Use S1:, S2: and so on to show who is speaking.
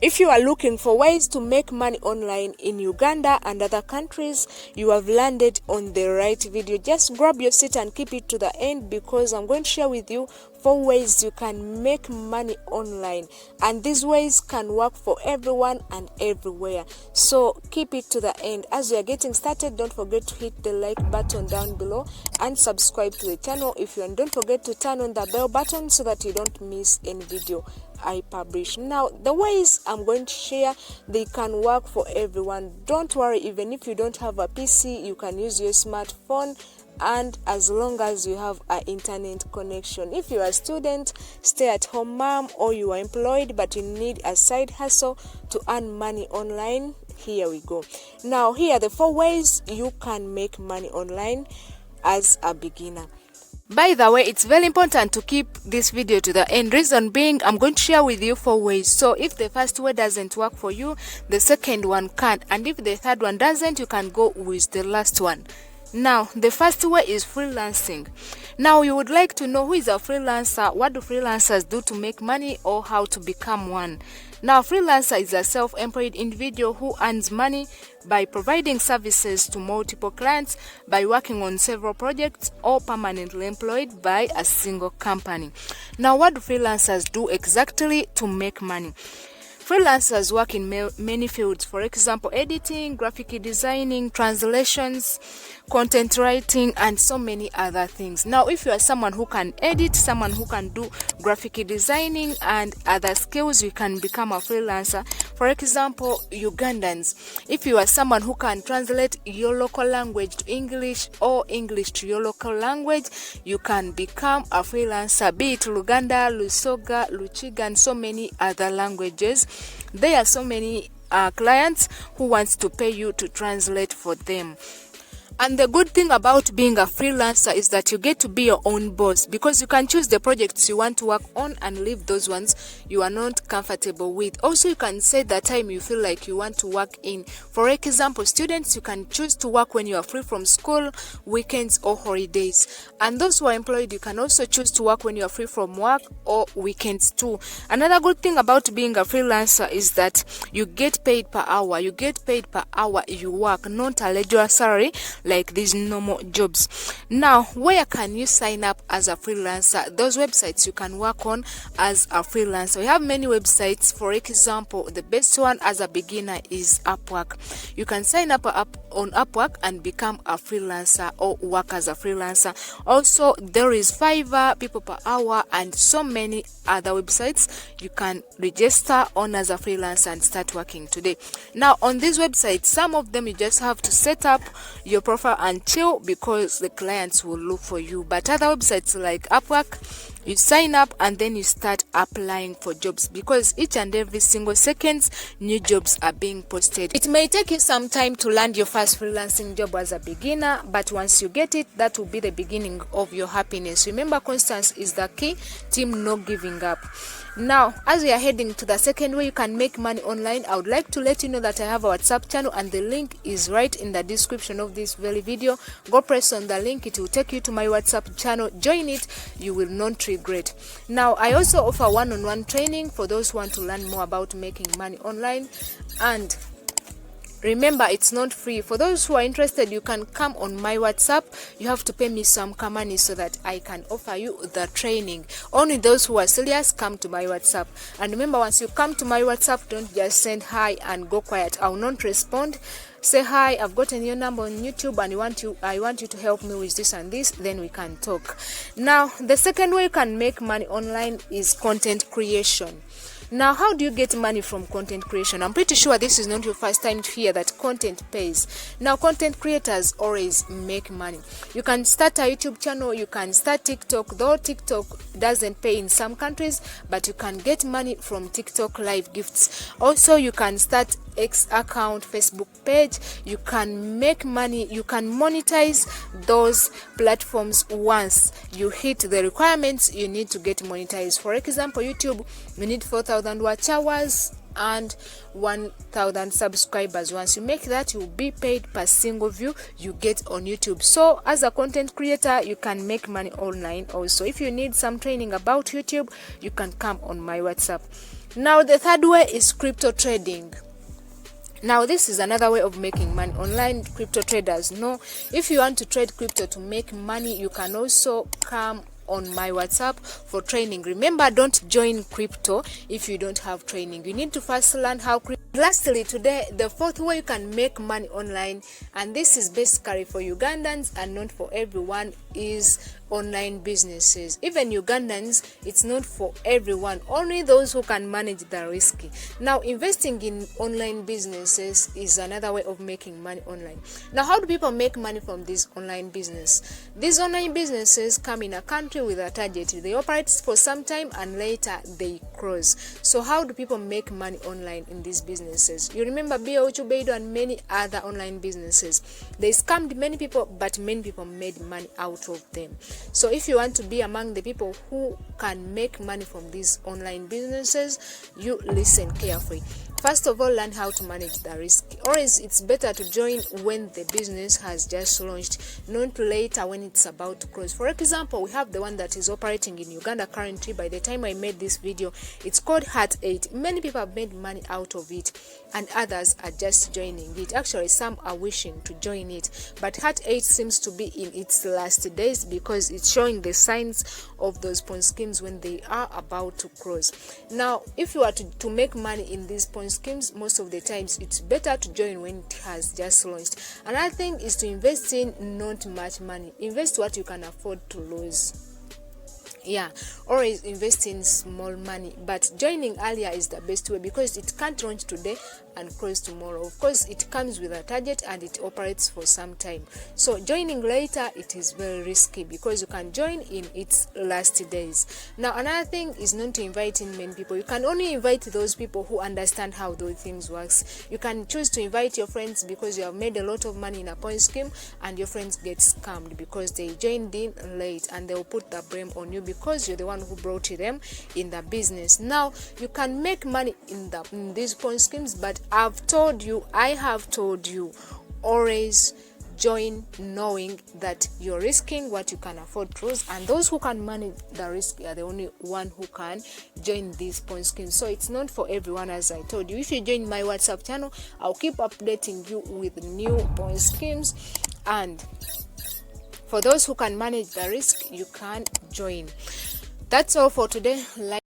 S1: If you are looking for ways to make money online in Uganda and other countries, you have landed on the right video. Just grab your seat and keep it to the end, because I'm going to share with you 4 ways you can make money online, and these ways can work for everyone and everywhere. So keep it to the end. As we are getting started, don't forget to hit the like button down below and subscribe to the channel if you want. Don't forget to turn on the bell button so that you don't miss any video I publish. Now, the ways I'm going to share, they can work for everyone. Don't worry, even if you don't have a PC, you can use your smartphone, and as long as you have an internet connection. If you are a student, stay-at-home mom, or you are employed but you need a side hustle to earn money online, here we go. Now, here are the 4 ways you can make money online as a beginner. By the way, it's very important to keep this video to the end. Reason being, I'm going to share with you 4 ways. So if the first way doesn't work for you, the second one can't. And if the third one doesn't, you can go with the last one. Now, the first way is freelancing. Now, you would like to know who is a freelancer, what do freelancers do to make money, or how to become one. Now, freelancer is a self-employed individual who earns money by providing services to multiple clients, by working on several projects, or permanently employed by a single company. Now, what do freelancers do exactly to make money? Freelancers work in many fields, for example, editing, graphic designing, translations, content writing, and so many other things. Now, if you are someone who can edit, someone who can do graphic designing and other skills, you can become a freelancer. For example, Ugandans, if you are someone who can translate your local language to English or English to your local language, you can become a freelancer, be it Luganda, Lusoga, Luchiga, and so many other languages. There are so many clients who wants to pay you to translate for them. And the good thing about being a freelancer is that you get to be your own boss, because you can choose the projects you want to work on and leave those ones you are not comfortable with. Also, you can set the time you feel like you want to work in. For example, students, you can choose to work when you are free from school, weekends, or holidays. And those who are employed, you can also choose to work when you are free from work or weekends too. Another good thing about being a freelancer is that you get paid per hour. You get paid per hour you work, not a regular salary like these normal jobs. Now, where can you sign up as a freelancer? Those websites you can work on as a freelancer. We have many websites. For example, the best one as a beginner is Upwork. You can sign up on Upwork and become a freelancer or work as a freelancer. Also, there is Fiverr, People Per Hour, and so many other websites you can register on as a freelancer and start working today. Now, on these websites, some of them you just have to set up your profile and chill, because the clients will look for you. But other websites like Upwork, you sign up and then you start applying for jobs, because each and every single seconds new jobs are being posted. It may take you some time to land your first freelancing job as a beginner, but once you get it, that will be the beginning of your happiness. Remember, constance is the key. Team, no giving up. Now, as we are heading to the second way you can make money online, I would like to let you know that I have a WhatsApp channel, and the link is right in the description of this very video. Go press on the link, it will take you to my WhatsApp channel. Join it, you will not regret. Now, I also offer one-on-one training for those who want to learn more about making money online. And remember, it's not free. For those who are interested, you can come on my WhatsApp. You have to pay me some money so that I can offer you the training. Only those who are serious come to my WhatsApp. And remember, once you come to my WhatsApp, don't just send hi and go quiet. I will not respond. Say hi, I've gotten your number on YouTube and I want you to help me with this and this, then we can talk. Now, the second way you can make money online is content creation. Now, how do you get money from content creation? I'm pretty sure this is not your first time to hear that content pays. Now, content creators always make money. You can start a YouTube channel, you can start TikTok, though TikTok doesn't pay in some countries, but you can get money from TikTok live gifts. Also, you can start X account, Facebook page. You can make money, you can monetize those platforms once you hit the requirements you need to get monetized. For example, YouTube, you need 4,000 watch hours and 1,000 subscribers. Once you make that, you'll be paid per single view you get on YouTube. So as a content creator, you can make money online also. If you need some training about YouTube, you can come on my WhatsApp. Now the third way is crypto trading. Now this is another way of making money. Online crypto traders know if you want to trade crypto to make money, you can also come on my WhatsApp for training. Remember, don't join crypto if you don't have training. You need to first learn how crypto. Lastly, today, the fourth way you can make money online, and this is basically for Ugandans and not for everyone, is online businesses. Even Ugandans, it's not for everyone, only those who can manage the risk. Now, investing in online businesses is another way of making money online. Now, how do people make money from these online business? These online businesses come in a country with a target. They operate for some time and later they close. So how do people make money online in these businesses? You remember Bio Beidou and many other online businesses. They scammed many people, but many people made money out of them. So if you want to be among the people who can make money from these online businesses, you listen carefully. First of all, learn how to manage the risk. Always, it's better to join when the business has just launched, not later when it's about to close. For example, we have the one that is operating in Uganda currently. By the time I made this video, it's called Heart8. Many people have made money out of it, and others are just joining it. Actually, some are wishing to join it, but Heart8 seems to be in its last days because it's showing the signs of those pawn schemes when they are about to close. Now, if you are to make money in these pawn schemes, most of the times it's better to join when it has just launched. Another thing is to invest in not much money. Invest what you can afford to lose. Yeah, or invest in small money, but joining earlier is the best way because it can't launch today and close tomorrow. Of course, it comes with a target and it operates for some time. So joining later, it is very risky because you can join in its last days. Now, another thing is not to invite in many people. You can only invite those people who understand how those things works. You can choose to invite your friends because you have made a lot of money in a point scheme and your friends get scammed because they joined in late, and they will put the blame on you because you're the one who brought them in the business. Now, you can make money in these point schemes, but I have told you, always join knowing that you're risking what you can afford to lose, and those who can manage the risk are the only one who can join these point schemes. So it's not for everyone, as I told you. If you join my WhatsApp channel, I'll keep updating you with new point schemes, and for those who can manage the risk, you can join. That's all for today.